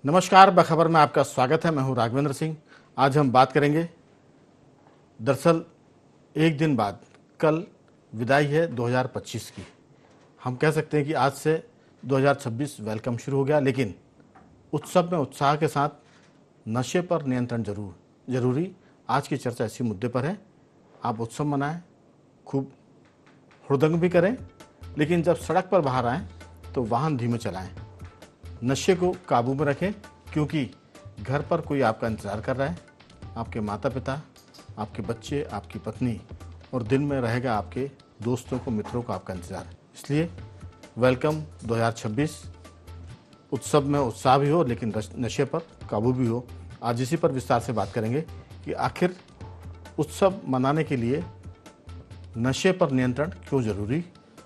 नमस्कार, बखबर में आपका स्वागत है। मैं हूं राघवेंद्र सिंह। आज हम बात करेंगे, दरअसल एक दिन बाद कल विदाई है 2025 की। हम कह सकते हैं कि आज से 2026 वेलकम शुरू हो गया, लेकिन उत्सव में उत्साह के साथ नशे पर नियंत्रण जरूरी। आज की चर्चा इसी मुद्दे पर है। आप उत्सव मनाएं, खूब हुड़दंग भी करें, लेकिन जब सड़क पर बाहर आएँ तो वाहन धीमे चलाएं। नशे को काबू में रखें, क्योंकि घर पर कोई आपका इंतज़ार कर रहा है। आपके माता पिता, आपके बच्चे, आपकी पत्नी, और दिन में रहेगा आपके दोस्तों को, मित्रों को आपका इंतज़ार। इसलिए वेलकम 2026। उत्सव में उत्साह भी हो, लेकिन नशे पर काबू भी हो। आज इसी पर विस्तार से बात करेंगे कि आखिर उत्सव मनाने के लिए नशे पर नियंत्रण क्यों ज़रूरी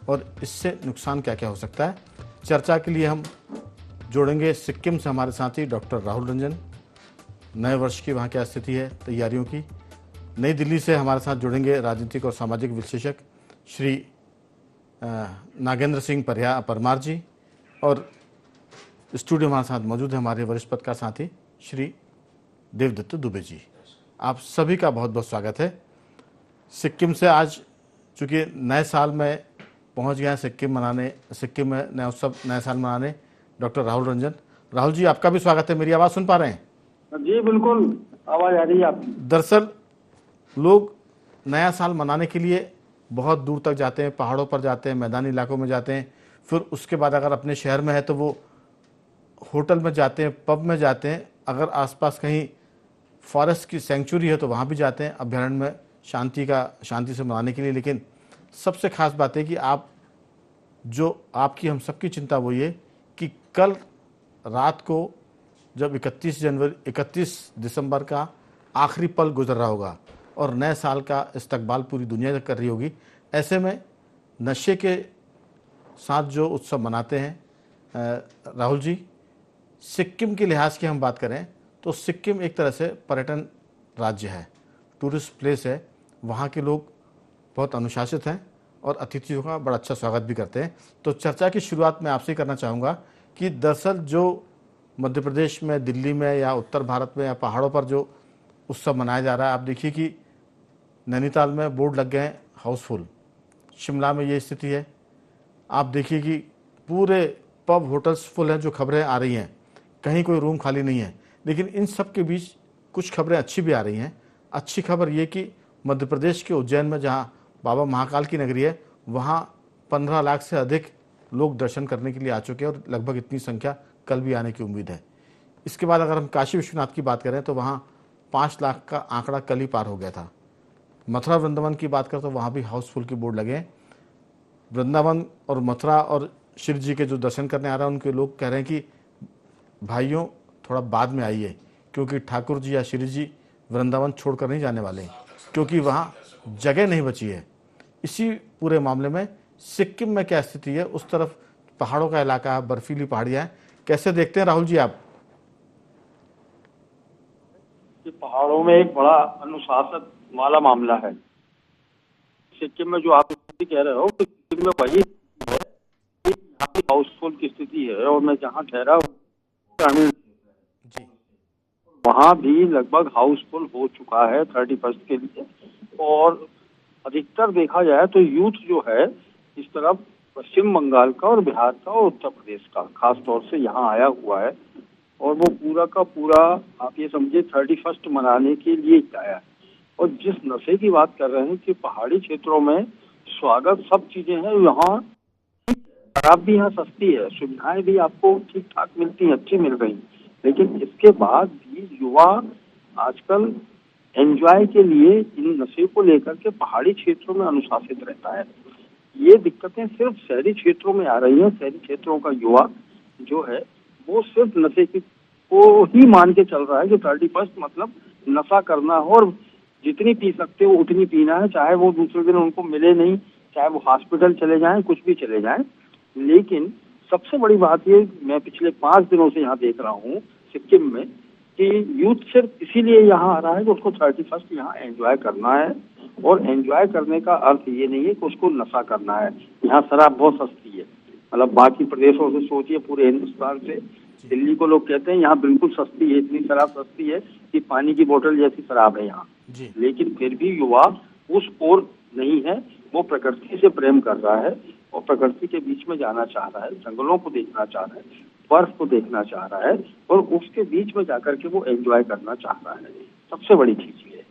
और इससे नुकसान क्या क्या हो सकता है। चर्चा के लिए हम जोड़ेंगे सिक्किम से हमारे साथी डॉक्टर राहुल रंजन। नए वर्ष की वहाँ क्या स्थिति है, तैयारियों की। नई दिल्ली से हमारे साथ जुड़ेंगे राजनीतिक और सामाजिक विश्लेषक श्री नागेंद्र सिंह परमार जी, और स्टूडियो हमारे साथ मौजूद है हमारे वरिष्ठ पत्रकार साथी श्री देवदत्त दुबे जी। आप सभी का बहुत बहुत स्वागत है। सिक्किम से आज चूँकि नए साल में पहुँच गए हैं सिक्किम में नया उत्सव, नया साल मनाने, डॉक्टर राहुल रंजन। राहुल जी, आपका भी स्वागत है। मेरी आवाज़ सुन पा रहे हैं? जी बिल्कुल, आवाज़ आ रही है आपकी। दरअसल लोग नया साल मनाने के लिए बहुत दूर तक जाते हैं, पहाड़ों पर जाते हैं, मैदानी इलाकों में जाते हैं। फिर उसके बाद अगर अपने शहर में है तो वो होटल में जाते हैं, पब में जाते हैं। अगर आसपास कहीं फॉरेस्ट की सेंचुरी है तो वहाँ भी जाते हैं, अभ्यारण्य में शांति से मनाने के लिए। लेकिन सबसे खास बात है कि आपकी हम सबकी चिंता वो ये कि कल रात को जब 31 दिसंबर का आखिरी पल गुजर रहा होगा और नए साल का इस्तकबाल पूरी दुनिया कर रही होगी, ऐसे में नशे के साथ जो उत्सव मनाते हैं, राहुल जी, सिक्किम के लिहाज की हम बात करें तो सिक्किम एक तरह से पर्यटन राज्य है, टूरिस्ट प्लेस है। वहाँ के लोग बहुत अनुशासित हैं और अतिथियों का बड़ा अच्छा स्वागत भी करते हैं। तो चर्चा की शुरुआत मैं आपसे करना चाहूँगा कि दरअसल जो मध्य प्रदेश में, दिल्ली में या उत्तर भारत में या पहाड़ों पर जो उत्सव मनाया जा रहा है, आप देखिए कि नैनीताल में बोर्ड लग गए हैं हाउसफुल, शिमला में ये स्थिति है। आप देखिए कि पूरे पब होटल्स फुल हैं। जो खबरें आ रही हैं, कहीं कोई रूम खाली नहीं है। लेकिन इन सब के बीच कुछ खबरें अच्छी भी आ रही हैं। अच्छी खबर ये कि मध्य प्रदेश के उज्जैन में, जहाँ बाबा महाकाल की नगरी है, वहाँ 15 लाख से अधिक लोग दर्शन करने के लिए आ चुके हैं और लगभग इतनी संख्या कल भी आने की उम्मीद है। इसके बाद अगर हम काशी विश्वनाथ की बात करें तो वहाँ 5 लाख का आंकड़ा कल ही पार हो गया था। मथुरा वृंदावन की बात करें तो वहाँ भी हाउसफुल के बोर्ड लगे हैं। वृंदावन और मथुरा और शिव जी के जो दर्शन करने आ रहे हैं, उनके लोग कह रहे हैं कि भाइयों थोड़ा बाद में आइए, क्योंकि ठाकुर जी या श्री जी वृंदावन छोड़कर नहीं जाने वाले, क्योंकि वहाँ जगह नहीं बची है। इसी पूरे मामले में सिक्किम में क्या स्थिति है? उस तरफ पहाड़ों का इलाका है, बर्फीली पहाड़ियाँ हैं। कैसे देखते हैं राहुल जी आप? पहाड़ों में एक बड़ा अनुशासन वाला मामला है। सिक्किम में जो आप कह रहे हो, सिक्किम में वही है, यहाँ की हाउसफुल की स्थिति है। और मैं जहाँ ठहरा हूँ वहाँ भी लगभग हाउसफुल हो चुका है 31 के लिए। और अधिकतर देखा जाए तो यूथ जो है इस तरफ पश्चिम बंगाल का और बिहार का और उत्तर प्रदेश का खास तौर से यहाँ आया हुआ है। और वो पूरा का पूरा आप ये समझिए 31 मनाने के लिए आया है। और जिस नशे की बात कर रहे हैं कि पहाड़ी क्षेत्रों में स्वागत सब चीजें हैं, यहाँ शराब भी यहाँ सस्ती है, सुविधाएं भी आपको ठीक ठाक मिलती हैं, अच्छी मिल रही। लेकिन इसके बाद भी युवा आजकल एंजॉय के लिए इन नशे को लेकर के पहाड़ी क्षेत्रों में अनुशासित रहता है। ये दिक्कतें सिर्फ शहरी क्षेत्रों में आ रही हैं। शहरी क्षेत्रों का युवा जो है वो सिर्फ नशे को ही मान के चल रहा है कि 31 मतलब नशा करना हो और जितनी पी सकते हो उतनी पीना है, चाहे वो दूसरे दिन उनको मिले नहीं, चाहे वो हॉस्पिटल चले जाएं, कुछ भी चले जाएं। लेकिन सबसे बड़ी बात ये, मैं पिछले 5 दिनों से यहाँ देख रहा हूँ सिक्किम में कि यूथ सिर्फ इसीलिए यहाँ आ रहा है कि उसको 31 यहाँ एंजॉय करना है। और एंजॉय करने का अर्थ ये नहीं है कि उसको नशा करना है। यहाँ शराब बहुत सस्ती है, मतलब बाकी प्रदेशों से सोचिए, पूरे हिंदुस्तान से दिल्ली को लोग कहते हैं यहाँ बिल्कुल सस्ती है, इतनी शराब सस्ती है कि पानी की बोतल जैसी शराब है यहाँ। लेकिन फिर भी युवा उस ओर नहीं है, वो प्रकृति से प्रेम कर रहा है और प्रकृति के बीच में जाना चाह रहा है, जंगलों को देखना चाह रहा है, बर्फ को देखना चाह रहा है और उसके बीच में जाकर के वो एंजॉय करना चाह रहा है। सबसे बड़ी चीज ये है।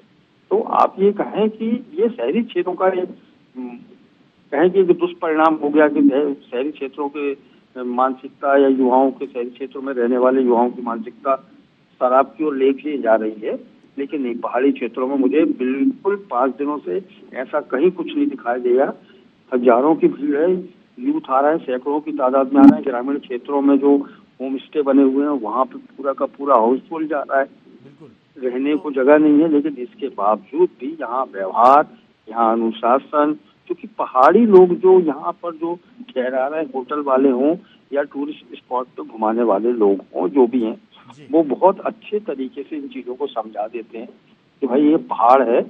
तो आप ये कहें कि ये शहरी क्षेत्रों का एक कहें कि दुष्परिणाम हो गया कि शहरी क्षेत्रों के मानसिकता या युवाओं के, शहरी क्षेत्रों में रहने वाले युवाओं की मानसिकता शराब की ओर लेके जा रही है। लेकिन नहीं, पहाड़ी क्षेत्रों में मुझे बिल्कुल 5 दिनों से ऐसा कहीं कुछ नहीं दिखाई देगा। हजारों की भीड़ है, यूथ आ रहा है, सैकड़ों की तादाद में आ रहा है। ग्रामीण क्षेत्रों में जो होम स्टे बने हुए हैं वहाँ पे पूरा का पूरा हाउसफुल जा रहा है, रहने को जगह नहीं है। लेकिन इसके बावजूद भी यहाँ व्यवहार, यहाँ अनुशासन, क्योंकि पहाड़ी लोग जो यहाँ पर जो ठहरा रहे होटल वाले हों या टूरिस्ट स्पॉट पे घुमाने वाले लोग हों, जो भी हैं, वो बहुत अच्छे तरीके से इन चीजों को समझा देते हैं कि भाई ये पहाड़ है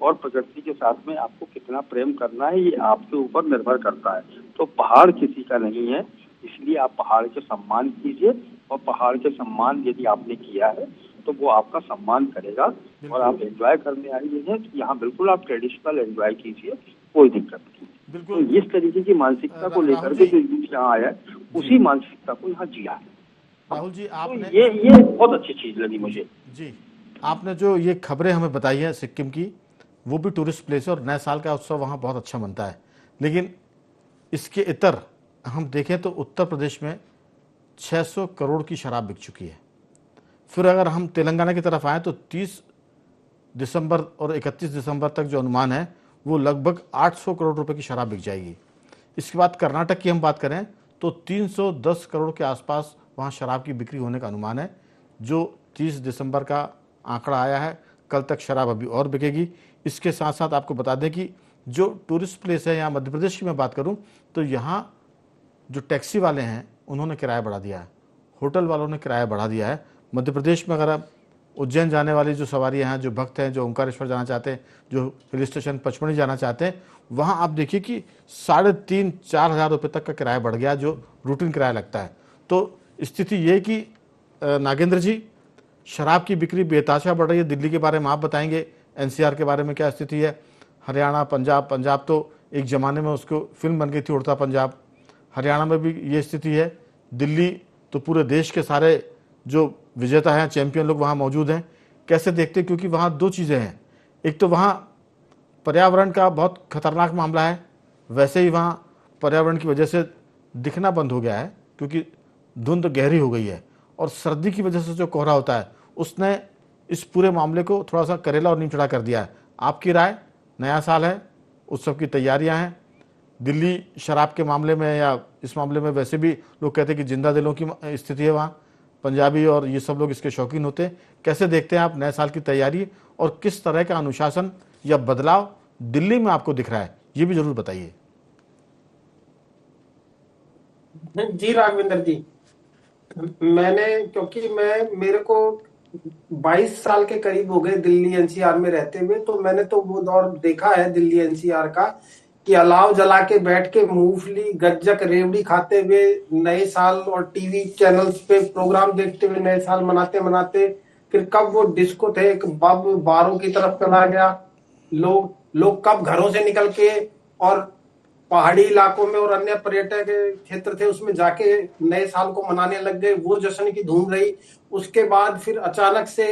और प्रकृति के साथ में आपको कितना प्रेम करना है ये आपके ऊपर निर्भर करता है। तो पहाड़ किसी का नहीं है, इसलिए आप पहाड़ के सम्मान कीजिए और पहाड़ के सम्मान यदि आपने किया है तो वो आपका सम्मान करेगा। और आप एंजॉय करने आए हैं तो यहाँ बिल्कुल आप ट्रेडिशनल एंजॉय कीजिए, कोई दिक्कत नहीं। तो इस तरीके की मानसिकता को लेकर के जो यूथ यहाँ आया है उसी मानसिकता को यहाँ जिया है। राहुल जी, आपने तो ये बहुत अच्छी चीज लगी मुझे जी। आपने जो ये खबरें हमें बताई हैं सिक्किम की, वो भी टूरिस्ट प्लेस है और नए साल का उत्सव वहाँ बहुत अच्छा मनता है। लेकिन इसके इतर हम देखें तो उत्तर प्रदेश में 600 करोड़ की शराब बिक चुकी है। फिर अगर हम तेलंगाना की तरफ आएँ तो 30 दिसंबर और 31 दिसंबर तक जो अनुमान है वो लगभग 800 करोड़ रुपए की शराब बिक जाएगी। इसके बाद कर्नाटक की हम बात करें तो 310 करोड़ के आसपास वहाँ शराब की बिक्री होने का अनुमान है, जो 30 दिसंबर का आंकड़ा आया है। कल तक शराब अभी और बिकेगी। इसके साथ साथ आपको बता दें कि जो टूरिस्ट प्लेस है, यहाँ मध्य प्रदेश की मैं बात करूँ तो यहाँ जो टैक्सी वाले हैं उन्होंने किराया बढ़ा दिया है, होटल वालों ने किराया बढ़ा दिया है। मध्य प्रदेश में अगर आप उज्जैन जाने वाली जो सवारियाँ हैं, जो भक्त हैं, जो ओंकारेश्वर जाना चाहते हैं, जो हिल स्टेशन पचमढ़ी जाना चाहते हैं, वहाँ आप देखिए कि 3,500-4 हज़ार रुपये तक का किराया बढ़ गया, जो रूटीन किराया लगता है। तो स्थिति ये कि नागेंद्र जी, शराब की बिक्री बेताशा बढ़ रही है। दिल्ली के बारे में आप बताएंगे, एनसीआर के बारे में क्या स्थिति है, हरियाणा, पंजाब तो एक ज़माने में उसको फिल्म बन गई थी उड़ता पंजाब, हरियाणा में भी ये स्थिति है। दिल्ली तो पूरे देश के सारे जो विजेता हैं, चैंपियन लोग वहाँ मौजूद हैं। कैसे देखते हैं, क्योंकि वहाँ दो चीज़ें हैं, एक तो वहाँ पर्यावरण का बहुत खतरनाक मामला है, वैसे ही वहाँ पर्यावरण की वजह से दिखना बंद हो गया है क्योंकि धुंध गहरी हो गई है, और सर्दी की वजह से जो कोहरा होता है उसने इस पूरे मामले को थोड़ा सा करेला और नीम चढ़ा कर दिया है। आपकी राय? नया साल है, उत्सव की तैयारियां हैं, दिल्ली शराब के मामले में या इस मामले में वैसे भी लोग कहते हैं कि जिंदा दिलों की स्थिति है वहाँ, पंजाबी और ये सब लोग इसके शौकीन होते हैं। कैसे देखते हैं आप नए साल की तैयारी और किस तरह का अनुशासन या बदलाव दिल्ली में आपको दिख रहा है, ये भी जरूर बताइए। जी राघवेंद्र जी, क्योंकि मेरे को 22 साल के करीब हो गए दिल्ली एनसीआर में रहते हुए, तो मैंने तो वो दौर देखा है दिल्ली एनसीआर का कि अलाव जला के बैठ के मूंगफली, गज्जक, रेवड़ी खाते हुए नए साल और टीवी चैनल्स पे प्रोग्राम देखते हुए नए साल मनाते मनाते फिर कब वो डिस्को थे, कब बारों की तरफ चला गया, लोग कब घरों से निकल के और पहाड़ी इलाकों में और अन्य पर्यटक क्षेत्र थे उसमें जाके नए साल को मनाने लग गए, वो जश्न की धूम रही। उसके बाद फिर अचानक से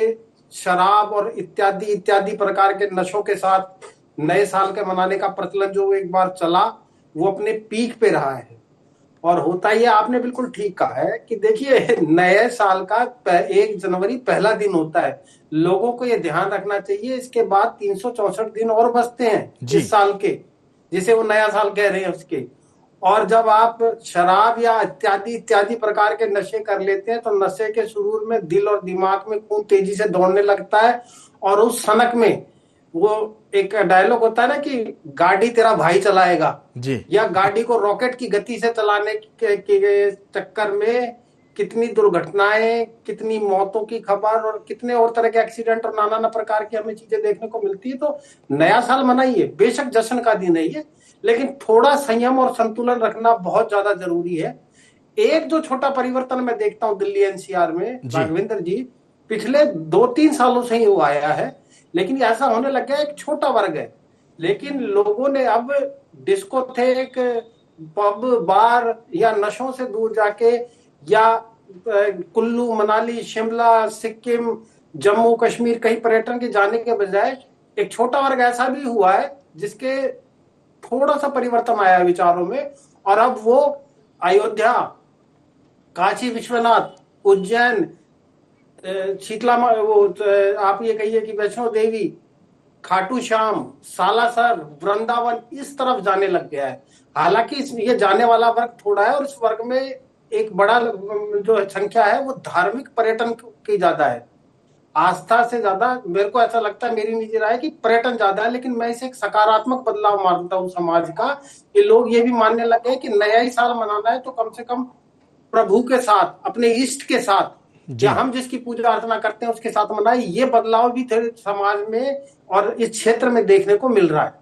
शराब और इत्यादि इत्यादि प्रकार के नशों के साथ नए साल के मनाने का प्रचलन जो एक बार चला वो अपने पीक पे रहा है। और होता ही है, आपने बिल्कुल ठीक कहा है कि देखिए नए साल का 1 जनवरी पहला दिन होता है, लोगों को ये ध्यान रखना चाहिए। इसके बाद 364 दिन और बचते हैं इस साल के, जिसे वो नया साल कह रहे हैं उसके। और जब आप शराब या इत्यादि इत्यादि प्रकार के नशे कर लेते हैं तो नशे के शुरू में दिल और दिमाग में खून तेजी से दौड़ने लगता है, और उस सनक में वो एक डायलॉग होता है ना कि गाड़ी तेरा भाई चलाएगा जी, या गाड़ी को रॉकेट की गति से चलाने के चक्कर में कितनी दुर्घटनाएं, कितनी मौतों की खबर और कितने और तरह के एक्सीडेंट और नाना प्रकार की हमें चीजें देखने को मिलती है। तो नया साल मनाइए, बेशक जश्न का दिन है ये, लेकिन थोड़ा संयम और संतुलन रखना बहुत ज्यादा जरूरी है। एक जो छोटा परिवर्तन मैं देखता हूं दिल्ली एनसीआर में जी। राघवेंद्र जी, पिछले 2-3 सालों से ही वो आया है, लेकिन ऐसा होने लग गया एक छोटा वर्ग है, लेकिन लोगों ने अब डिस्कोथेक, पब, बार या नशों से दूर जाके या कुल्लू, मनाली, शिमला, सिक्किम, जम्मू कश्मीर कहीं पर्यटन के जाने के बजाय एक छोटा वर्ग ऐसा भी हुआ है जिसके थोड़ा सा परिवर्तन आया है विचारों में, और अब वो अयोध्या, काशी विश्वनाथ, उज्जैन, शीतला वो आप ये कहिए कि वैष्णो देवी, खाटू श्याम, सालासर, वृंदावन, इस तरफ जाने लग गया है। हालांकि ये जाने वाला वर्ग थोड़ा है, और इस वर्ग में एक बड़ा जो संख्या है वो धार्मिक पर्यटन की ज्यादा है। आस्था से ज्यादा मेरे को ऐसा लगता है, मेरी निजी राय, कि पर्यटन ज्यादा है, लेकिन मैं इसे एक सकारात्मक बदलाव मानता हूँ समाज का, कि लोग ये भी मानने लगे कि नया ही साल मनाना है तो कम से कम प्रभु के साथ, अपने इष्ट के साथ, या हम जिसकी पूजा अर्चना करते हैं उसके साथ मनाए। ये बदलाव भी थे समाज में और इस क्षेत्र में देखने को मिल रहा है।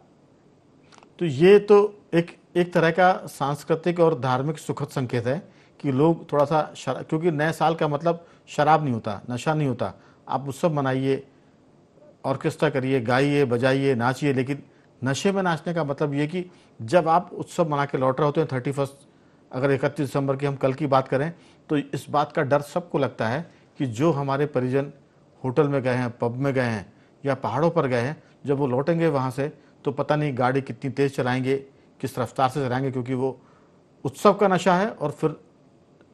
तो ये तो एक तरह का सांस्कृतिक और धार्मिक सुखद संकेत है कि लोग थोड़ा सा क्योंकि नए साल का मतलब शराब नहीं होता, नशा नहीं होता। आप उत्सव मनाइए, ऑर्केस्ट्रा करिए, गाइए, बजाइए, नाचिए, लेकिन नशे में नाचने का मतलब ये कि जब आप उत्सव मना के लौट रहे होते हैं 31, अगर 31 दिसंबर की हम कल की बात करें, तो इस बात का डर सबको लगता है कि जो हमारे परिजन होटल में गए हैं, पब में गए हैं या पहाड़ों पर गए हैं, जब वो लौटेंगे वहाँ से तो पता नहीं गाड़ी कितनी तेज़ चलाएंगे, किस रफ्तार से चलाएंगे, क्योंकि वो उत्सव का नशा है और फिर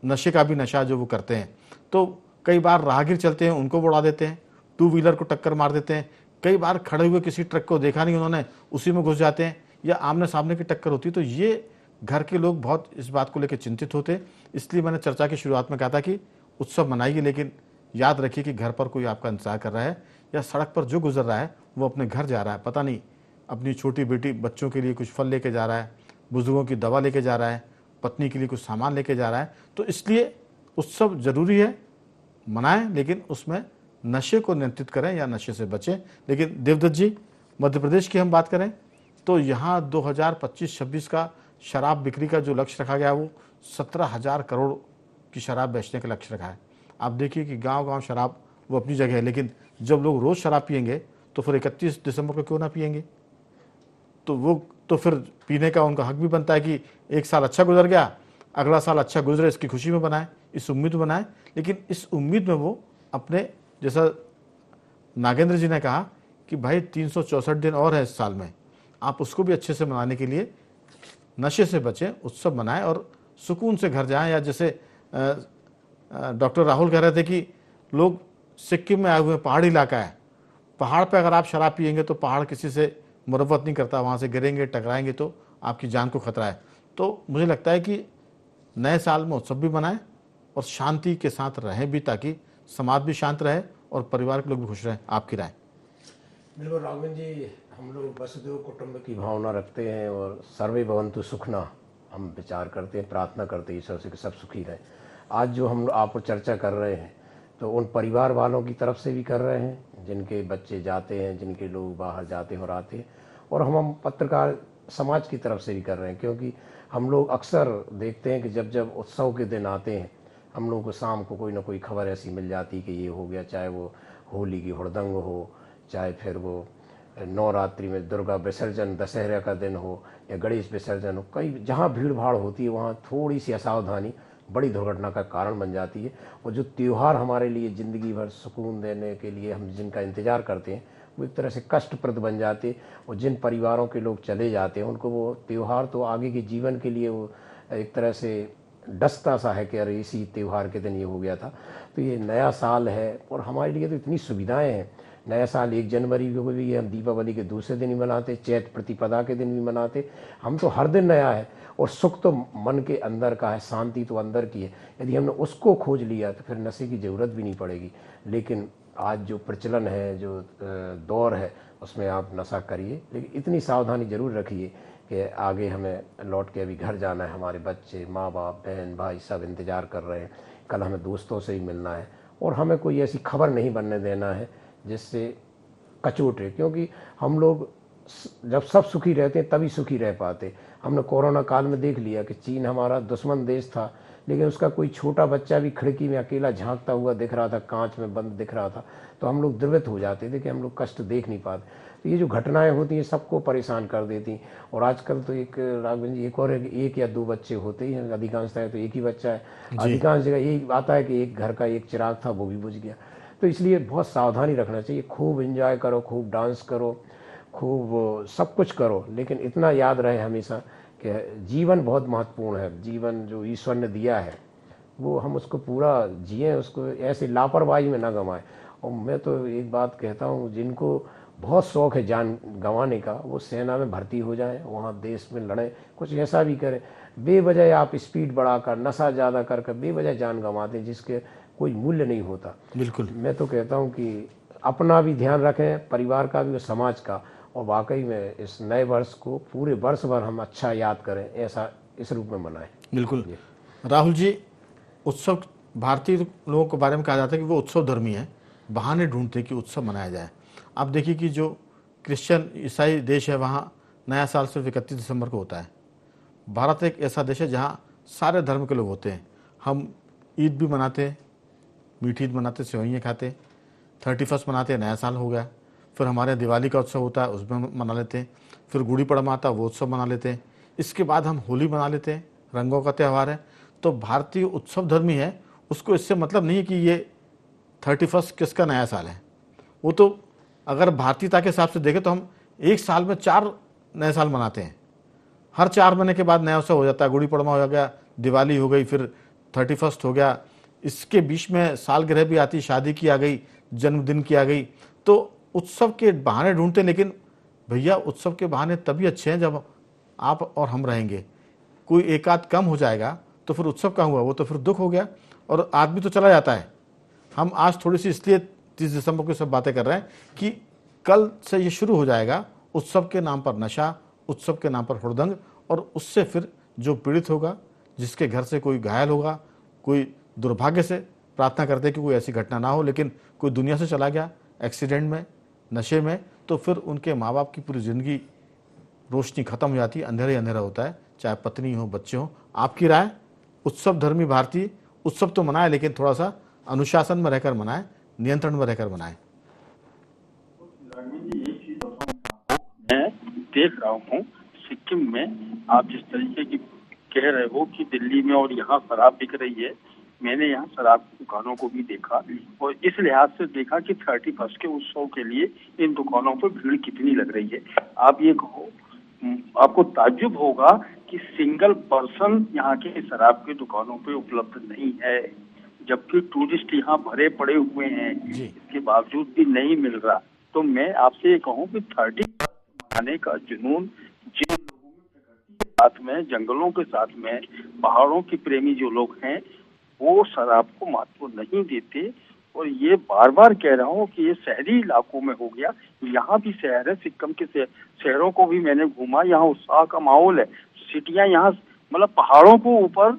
नशे का भी नशा जो वो करते हैं। तो कई बार राहगीर चलते हैं, उनको उड़ा देते हैं, टू व्हीलर को टक्कर मार देते हैं। कई बार खड़े हुए किसी ट्रक को देखा नहीं उन्होंने, उसी में घुस जाते हैं, या आमने सामने की टक्कर होती है। तो ये घर के लोग बहुत इस बात को लेकर चिंतित होते हैं। इसलिए मैंने चर्चा की शुरुआत में कहा था कि उत्सव मनाइए, लेकिन याद रखिए कि घर पर कोई आपका इंतजार कर रहा है, या सड़क पर जो गुजर रहा है वो अपने घर जा रहा है, पता नहीं अपनी छोटी बेटी बच्चों के लिए कुछ फल लेके जा रहा है, बुजुर्गों की दवा लेके जा रहा है, पत्नी के लिए कुछ सामान लेके जा रहा है। तो इसलिए उत्सव ज़रूरी है, मनाएं, लेकिन उसमें नशे को नियंत्रित करें या नशे से बचें। लेकिन देवदत्त जी, मध्य प्रदेश की हम बात करें तो यहाँ 2025-26 का शराब बिक्री का जो लक्ष्य रखा गया वो 17,000 करोड़ की शराब बेचने का लक्ष्य रखा है। आप देखिए कि गांव-गांव शराब वो अपनी जगह है, लेकिन जब लोग रोज़ शराब पिएंगे तो फिर 31 दिसंबर को क्यों ना पिएंगे? तो फिर पीने का उनका हक भी बनता है कि एक साल अच्छा गुजर गया, अगला साल अच्छा गुजरे, इसकी खुशी में बनाए, इस उम्मीद में बनाए। लेकिन इस उम्मीद में वो अपने, जैसा नागेंद्र जी ने कहा कि भाई 364 दिन और है इस साल में, आप उसको भी अच्छे से मनाने के लिए नशे से बचें, उत्सव मनाएं और सुकून से घर जाएं। या जैसे डॉक्टर राहुल कह रहे थे कि लोग सिक्किम में आए हुए हैं, पहाड़ी इलाका है, पहाड़ पे अगर आप शराब पिएंगे तो पहाड़ किसी से मुरव्वत नहीं करता, वहाँ से गिरेंगे, टकराएंगे तो आपकी जान को खतरा है। तो मुझे लगता है कि नए साल में उत्सव भी मनाएं और शांति के साथ रहें भी, ताकि समाज भी शांत रहे और परिवार के लोग भी खुश रहें। आपकी राय? बिल्कुल राघवेंद्र जी, हम लोग वसुधैव कुटुंब की भावना रखते हैं और सर्वे भवन्तु सुखना हम विचार करते हैं, प्रार्थना करते हैं ईश्वर से कि सब सुखी रहे। आज जो हम आप चर्चा कर रहे हैं तो उन परिवार वालों की तरफ से भी कर रहे हैं जिनके बच्चे जाते हैं, जिनके लोग बाहर जाते हैं और आते हैं, और हम पत्रकार समाज की तरफ से भी कर रहे हैं, क्योंकि हम लोग अक्सर देखते हैं कि जब जब उत्सव के दिन आते हैं हम लोगों को शाम को कोई ना कोई खबर ऐसी मिल जाती है कि ये हो गया, चाहे वो होली की हुड़दंग हो, चाहे फिर वो नवरात्रि में दुर्गा विसर्जन, दशहरा का दिन हो या गणेश विसर्जन हो, कई जहाँ भीड़ भाड़ होती है वहाँ थोड़ी सी असावधानी बड़ी दुर्घटना का कारण बन जाती है। और जो त्यौहार हमारे लिए ज़िंदगी भर सुकून देने के लिए हम जिनका इंतज़ार करते हैं वो एक तरह से कष्टप्रद बन जाते हैं, और जिन परिवारों के लोग चले जाते हैं उनको वो त्यौहार तो आगे के जीवन के लिए वो एक तरह से डसता सा है कि अरे इसी त्यौहार के दिन ये हो गया था। तो ये नया साल है और हमारे लिए तो इतनी सुविधाएं हैं। नया साल 1 जनवरी को भी हम दीपावली के दूसरे दिन ही मनाते, चैत प्रतिपदा के दिन भी मनाते। हम तो हर दिन नया है, और सुख तो मन के अंदर का है, शांति तो अंदर की है। यदि हमने उसको खोज लिया तो फिर नशे की ज़रूरत भी नहीं पड़ेगी। लेकिन आज जो प्रचलन है, जो दौर है, उसमें आप नशा करिए, लेकिन इतनी सावधानी ज़रूर रखिए कि आगे हमें लौट के अभी घर जाना है, हमारे बच्चे, माँ बाप, बहन भाई सब इंतज़ार कर रहे हैं, कल हमें दोस्तों से ही मिलना है, और हमें कोई ऐसी खबर नहीं बनने देना है जिससे कचोटे, क्योंकि हम लोग जब सब सुखी रहते हैं तभी सुखी रह पाते। हमने कोरोना काल में देख लिया कि चीन हमारा दुश्मन देश था, लेकिन उसका कोई छोटा बच्चा भी खिड़की में अकेला झांकता हुआ दिख रहा था, कांच में बंद दिख रहा था, तो हम लोग द्रवित हो जाते थे कि हम लोग कष्ट देख नहीं पाते। तो ये जो घटनाएं होती हैं सबको परेशान कर देती। और आजकल तो एक राघवन जी एक और है कि 1 या 2 बच्चे होते ही हैं, अधिकांशतः तो एक ही बच्चा है। अधिकांश जगह यही आता है कि एक घर का एक चिराग था वो भी बुझ गया। तो इसलिए बहुत सावधानी रखना चाहिए। खूब एंजॉय करो, खूब डांस करो, खूब सब कुछ करो, लेकिन इतना याद रहे हमेशा कि जीवन बहुत महत्वपूर्ण है। जीवन जो ईश्वर ने दिया है वो हम उसको पूरा जिएं, उसको ऐसे लापरवाही में ना गंवाएं। और मैं तो एक बात कहता हूँ, जिनको बहुत शौक है जान गंवाने का, वो सेना में भर्ती हो जाएं, वहाँ देश में लड़ें, कुछ ऐसा भी करें। बेवजह आप स्पीड बढ़ाकर, नशा ज़्यादा कर बेवजह जान गंवाते हैं जिसके कोई मूल्य नहीं होता। बिल्कुल। मैं तो कहता हूँ कि अपना भी ध्यान रखें, परिवार का भी और समाज का, और वाकई में इस नए वर्ष को पूरे वर्ष भर हम अच्छा याद करें, ऐसा इस रूप में मनाएं। बिल्कुल। राहुल जी, उत्सव, भारतीय लोगों के बारे में कहा जाता है कि वो उत्सव धर्मी है, बहाने ढूंढते कि उत्सव मनाया जाए। आप देखिए कि जो क्रिश्चियन ईसाई देश है वहाँ नया साल सिर्फ 31 दिसंबर को होता है। भारत एक ऐसा देश है जहाँ सारे धर्म के लोग होते हैं। हम ईद भी मनाते हैं, मीठी ईद मनाते, सेवइयाँ खाते, 31 मनाते हैं, नया साल हो गया। फिर हमारे दिवाली का उत्सव होता है, उसमें मना लेते हैं। फिर गुड़ी पड़वा आता है, वो उत्सव मना लेते हैं। इसके बाद हम होली मना लेते हैं, रंगों का त्यौहार है। तो भारतीय उत्सव धर्मी है, उसको इससे मतलब नहीं है कि ये 31 किसका नया साल है। वो तो अगर भारतीयता के हिसाब से देखें तो हम एक साल में 4 नए साल मनाते हैं। हर 4 महीने के बाद नया उत्सव हो जाता है। गुड़ी पड़वा हो गया, दिवाली हो गई, फिर 31 हो गया, इसके बीच में सालगिरह भी आती, शादी की आ गई, जन्मदिन की आ गई। तो उत्सव के बहाने ढूंढते हैं, लेकिन भैया उत्सव के बहाने तभी अच्छे हैं जब आप और हम रहेंगे। कोई एक आध कम हो जाएगा तो फिर उत्सव का हुआ, वो तो फिर दुख हो गया और आदमी तो चला जाता है। हम आज थोड़ी सी इसलिए 30 दिसंबर को सब बातें कर रहे हैं कि कल से ये शुरू हो जाएगा उत्सव के नाम पर नशा, उत्सव के नाम पर हुड़दंग, और उससे फिर जो पीड़ित होगा, जिसके घर से कोई घायल होगा, कोई दुर्भाग्य से, प्रार्थना करते हैं कि कोई ऐसी घटना ना हो, लेकिन कोई दुनिया से चला गया एक्सीडेंट में, नशे में, तो फिर उनके माँ बाप की पूरी ज़िंदगी रोशनी खत्म हो जाती है, अंधेरा ही अंधेरा होता है, चाहे पत्नी हो, बच्चे हो। आपकी राय? उत्सव धर्मी भारतीय उत्सव तो मनाए, लेकिन थोड़ा सा अनुशासन में रहकर मनाए, नियंत्रण में रहकर मनाए। मैं देख रहा हूँ सिक्किम में आप जिस तरीके की कह रहे हो कि दिल्ली में और यहाँ शराब बिक रही है, मैंने यहाँ शराब की दुकानों को भी देखा और इस लिहाज से देखा कि 31 के उत्सव के लिए इन दुकानों पर भीड़ कितनी लग रही है। आप ये कहो, आपको ताज्जुब होगा कि सिंगल पर्सन यहाँ के शराब की दुकानों पे उपलब्ध नहीं है, जबकि टूरिस्ट यहाँ भरे पड़े हुए हैं, इसके बावजूद भी नहीं मिल रहा। तो मैं आपसे ये कहूँ कि 30 मनाने का जुनून जिन लोगों में प्रकृति के साथ में, जंगलों के साथ में, पहाड़ों के प्रेमी जो लोग हैं, वो शराब को महत्व नहीं देते। और ये बार बार कह रहा हूँ कि ये शहरी इलाकों में हो गया, यहाँ भी शहर है, सिक्किम के शहरों को भी मैंने घूमा, यहाँ उत्साह का माहौल है। सिटियाँ यहाँ मतलब पहाड़ों को ऊपर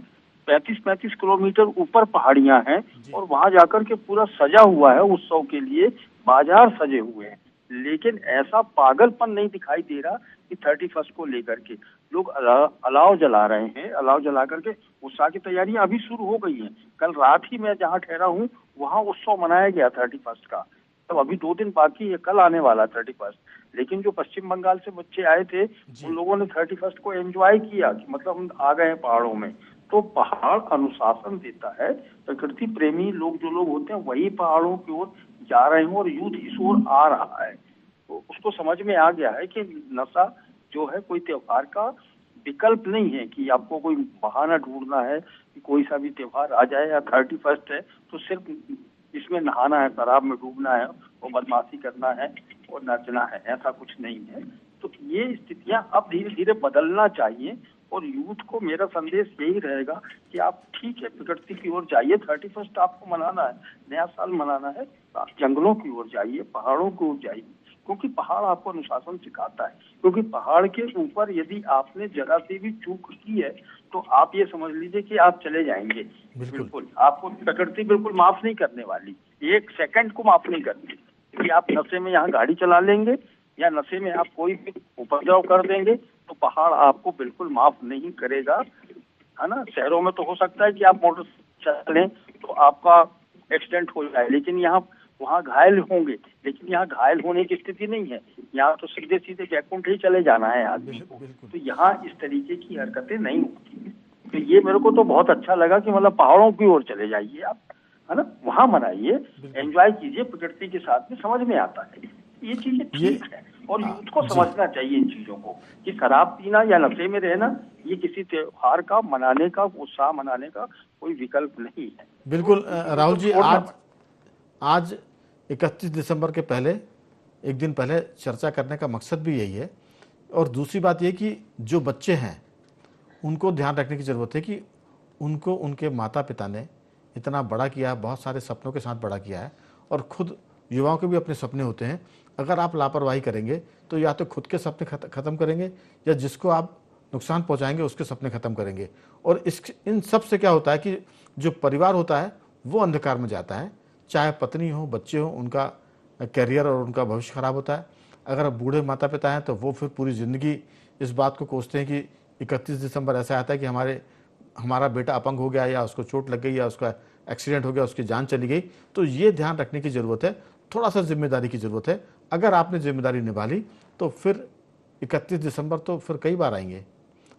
35-35 किलोमीटर ऊपर पहाड़ियां हैं और वहां जाकर के पूरा सजा हुआ है उत्सव के लिए, बाजार सजे हुए हैं। लेकिन ऐसा पागलपन नहीं दिखाई दे रहा कि 31 को लेकर के लोग अलाव जला रहे हैं। अलाव जला करके उत्सव की तैयारियां अभी शुरू हो गई हैं। कल रात ही मैं जहाँ ठहरा हूँ वहाँ उत्सव मनाया गया 31 का। तब अभी 2 दिन बाकी है, कल आने वाला 31। लेकिन जो पश्चिम बंगाल से बच्चे आए थे उन लोगों ने 31 को एंजॉय किया कि मतलब हम आ गए हैं पहाड़ों में। तो पहाड़ अनुशासन देता है, प्रकृति प्रेमी लोग जो लोग होते हैं वही पहाड़ों की ओर जा रहे हैं और यूथ इस ओर आ रहा है। तो उसको समझ में आ गया है कि नशा जो है कोई त्योहार का विकल्प नहीं है, कि आपको कोई बहाना ढूंढना है कि कोई सा भी त्योहार आ जाए या 31 है तो सिर्फ इसमें नहाना है, शराब में डूबना है और बदमाशी करना है और नाचना है, ऐसा कुछ नहीं है। तो ये स्थितियां अब धीरे धीरे बदलना चाहिए और यूथ को मेरा संदेश यही रहेगा कि आप ठीक है प्रकृति की ओर जाइए, 31 आपको मनाना है, नया साल मनाना है, आप जंगलों की ओर जाइए, पहाड़ों की ओर जाइए, क्योंकि पहाड़ आपको अनुशासन सिखाता है। क्योंकि पहाड़ के ऊपर यदि आपने जरा से भी चूक की है तो आप ये समझ लीजिए कि आप चले जाएंगे। बिल्कुल आपको प्रकृति बिल्कुल माफ नहीं करने वाली, 1 सेकंड को माफ नहीं करती कि आप नशे में यहाँ गाड़ी चला लेंगे या नशे में आप कोई भी उपद्रव कर देंगे तो पहाड़ आपको बिल्कुल माफ नहीं करेगा। है ना। शहरों में तो हो सकता है कि आप मोटर चलें तो आपका एक्सीडेंट हो जाए, लेकिन यहाँ वहाँ घायल होंगे, लेकिन यहाँ घायल होने की स्थिति नहीं है। यहाँ तो सीधे सीधे बैकुंठ ही चले जाना है आदमी को। तो यहाँ इस तरीके की हरकतें नहीं होती। तो ये मेरे को तो बहुत अच्छा लगा कि मतलब पहाड़ों की ओर चले जाइए आप, है ना, वहाँ मनाइए, एंजॉय कीजिए प्रकृति के साथ में, समझ में आता है ये चीजें ठीक है। और यूथ को समझना चाहिए इन चीजों को कि शराब पीना या नशे में रहना ये किसी त्योहार का मनाने का, उत्साह मनाने का कोई विकल्प नहीं है। बिल्कुल राहुल जी, आज 31 दिसंबर के पहले एक दिन पहले चर्चा करने का मकसद भी यही है। और दूसरी बात ये कि जो बच्चे हैं उनको ध्यान रखने की ज़रूरत है कि उनको उनके माता पिता ने इतना बड़ा किया, बहुत सारे सपनों के साथ बड़ा किया है, और खुद युवाओं के भी अपने सपने होते हैं। अगर आप लापरवाही करेंगे तो या तो खुद के सपने ख़त्म करेंगे या जिसको आप नुकसान पहुंचाएंगे उसके सपने ख़त्म करेंगे। और इन सब से क्या होता है कि जो परिवार होता है वो अंधकार में जाता है, चाहे पत्नी हो, बच्चे हो, उनका कैरियर और उनका भविष्य खराब होता है। अगर बूढ़े माता पिता हैं तो वो फिर पूरी ज़िंदगी इस बात को कोसते हैं कि 31 दिसंबर ऐसा आता है कि हमारा बेटा अपंग हो गया, या उसको चोट लग गई, या उसका एक्सीडेंट हो गया, उसकी जान चली गई। तो ये ध्यान रखने की ज़रूरत है, थोड़ा सा जिम्मेदारी की ज़रूरत है। अगर आपने जिम्मेदारी निभा ली तो फिर 31 दिसंबर तो फिर कई बार आएंगे।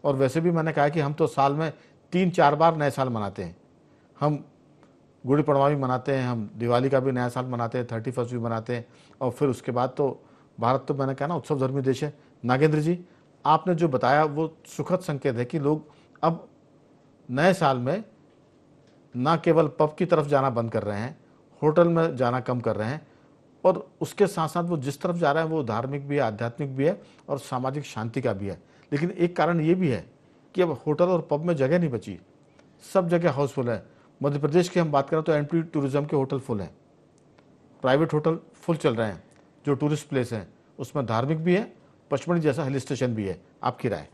और वैसे भी मैंने कहा कि हम तो साल में 3-4 बार नए साल मनाते हैं। हम गुड़ी पड़वा भी मनाते हैं, हम दिवाली का भी नया साल मनाते हैं, 31 भी मनाते हैं, और फिर उसके बाद तो भारत तो मैंने कहा ना उत्सव धर्मी देश है। नागेंद्र जी, आपने जो बताया वो सुखद संकेत है कि लोग अब नए साल में ना केवल पब की तरफ जाना बंद कर रहे हैं, होटल में जाना कम कर रहे हैं, और उसके साथ साथ वो जिस तरफ जा रहा है वो धार्मिक भी है, आध्यात्मिक भी है, और सामाजिक शांति का भी है। लेकिन एक कारण ये भी है कि अब होटल और पब में जगह नहीं बची, सब जगह हाउसफुल है। मध्य प्रदेश की हम बात करें तो एंट्री टूरिज्म के होटल फुल हैं, प्राइवेट होटल फुल चल रहे हैं, जो टूरिस्ट प्लेस हैं उसमें धार्मिक भी है, पचमढ़ी जैसा हिल स्टेशन भी है। आपकी राय?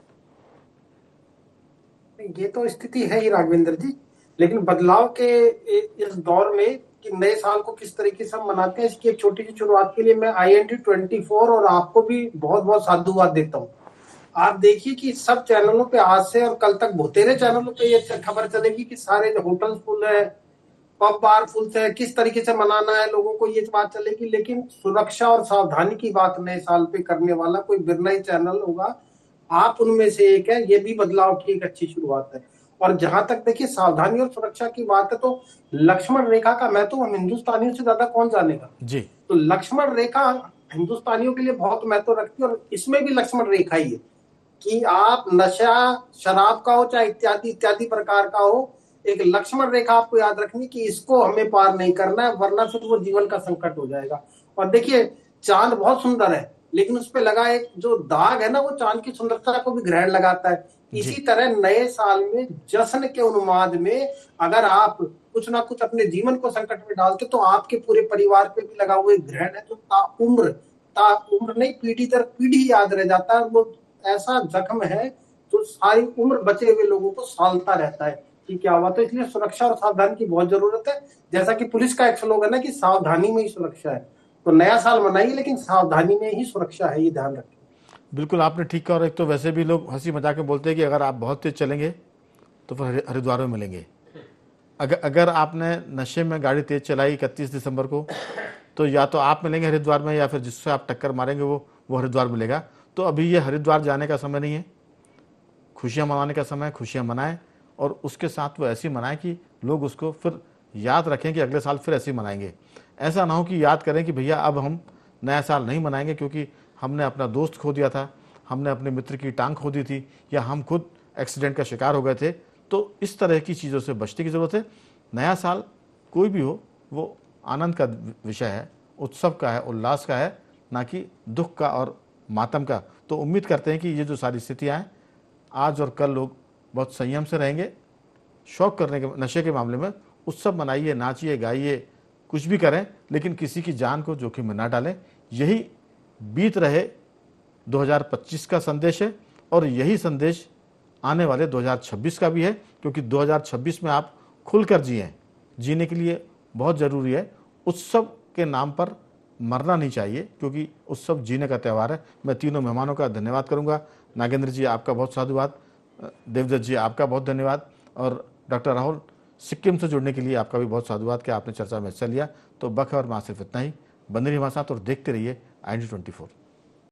ये तो स्थिति है ही राघवेंद्र जी, लेकिन बदलाव के इस दौर में कि नए साल को किस तरीके से हम मनाते हैं, इसकी एक छोटी सी शुरुआत के लिए मैं IND24 और आपको भी बहुत बहुत साधुवाद देता हूँ। आप देखिए कि सब चैनलों पे आज से और कल तक बहुतेरे चैनलों पे ये खबर चलेगी कि सारे होटल फुल है, पब बार फुल है, किस तरीके से मनाना है लोगों को ये बात चलेगी। लेकिन सुरक्षा और सावधानी की बात नए साल पे करने वाला कोई बिरला चैनल होगा, आप उनमें से एक है। ये भी बदलाव की एक अच्छी शुरुआत है। और जहां तक देखिए सावधानी और सुरक्षा की बात है तो लक्ष्मण रेखा का मैं तो हम हिंदुस्तानियों से ज्यादा कौन जानेगा जी। तो लक्ष्मण रेखा हिंदुस्तानियों के लिए बहुत महत्व रखती है, और इसमें भी लक्ष्मण रेखा ही है कि आप नशा शराब का हो चाहे इत्यादि इत्यादि प्रकार का हो, एक लक्ष्मण रेखा आपको याद रखनी कि इसको हमें पार नहीं करना है, वरना फिर वो जीवन का संकट हो जाएगा। और देखिए चांद बहुत सुंदर है, लेकिन उस पे लगा एक जो दाग है ना, वो चांद की सुंदरता को भी ग्रहण लगाता है। इसी तरह नए साल में जश्न के उन्माद में अगर आप कुछ ना कुछ अपने जीवन को संकट में डालते तो आपके पूरे परिवार पे भी लगा हुआ एक ग्रहण है जो ताउम्र नहीं, पीढ़ी दर पीढ़ी याद रह जाता है। वो ऐसा जख्म है जो सारी उम्र बचे हुए लोगों को सालता रहता है कि क्या हुआ। तो इसलिए सुरक्षा और सावधानी की बहुत जरूरत है। जैसा कि पुलिस का एक स्लोगन है कि सावधानी में ही सुरक्षा है। तो नया साल मनाइए लेकिन सावधानी में ही सुरक्षा है, ये ध्यान रखें। बिल्कुल आपने ठीक कहा। और एक तो वैसे भी लोग हंसी मजाक में बोलते हैं कि अगर आप बहुत तेज चलेंगे तो फिर हरिद्वार में मिलेंगे। अगर आपने नशे में गाड़ी तेज चलाई 31 दिसंबर को तो या तो आप मिलेंगे हरिद्वार में, या फिर जिससे आप टक्कर मारेंगे वो हरिद्वार मिलेगा। तो अभी ये हरिद्वार जाने का समय नहीं है, खुशियाँ मनाने का समय है। खुशियाँ मनाएं और उसके साथ वो ऐसी मनाएं कि लोग उसको फिर याद रखें कि अगले साल फिर ऐसे ही मनाएंगे। ऐसा ना हो कि याद करें कि भैया अब हम नया साल नहीं मनाएंगे क्योंकि हमने अपना दोस्त खो दिया था, हमने अपने मित्र की टांग खो दी थी, या हम खुद एक्सीडेंट का शिकार हो गए थे। तो इस तरह की चीज़ों से बचने की ज़रूरत है। नया साल कोई भी हो वो आनंद का विषय है, उत्सव का है, उल्लास का है, ना कि दुख का और मातम का। तो उम्मीद करते हैं कि ये जो सारी स्थितियाँ हैं आज और कल लोग बहुत संयम से रहेंगे। शौक करने के नशे के मामले में उत्सव मनाइए, नाचिए, गाइए, कुछ भी करें, लेकिन किसी की जान को जोखिम में ना डालें। यही बीत रहे 2025 का संदेश है और यही संदेश आने वाले 2026 का भी है, क्योंकि 2026 में आप खुलकर जिएं। जीने के लिए बहुत ज़रूरी है। उत्सव के नाम पर मरना नहीं चाहिए, क्योंकि उत्सव जीने का त्यौहार है। मैं तीनों मेहमानों का धन्यवाद करूंगा। नागेंद्र जी आपका बहुत साधुवाद, देवदत्त जी आपका बहुत धन्यवाद। और डॉक्टर राहुल, सिक्किम से जुड़ने के लिए आपका भी बहुत साधुवाद कि आपने चर्चा में हिस्सा लिया। तो बख और माँ सिर्फ इतना ही। बने रहिए हमारे साथ और देखते रहिए IND24।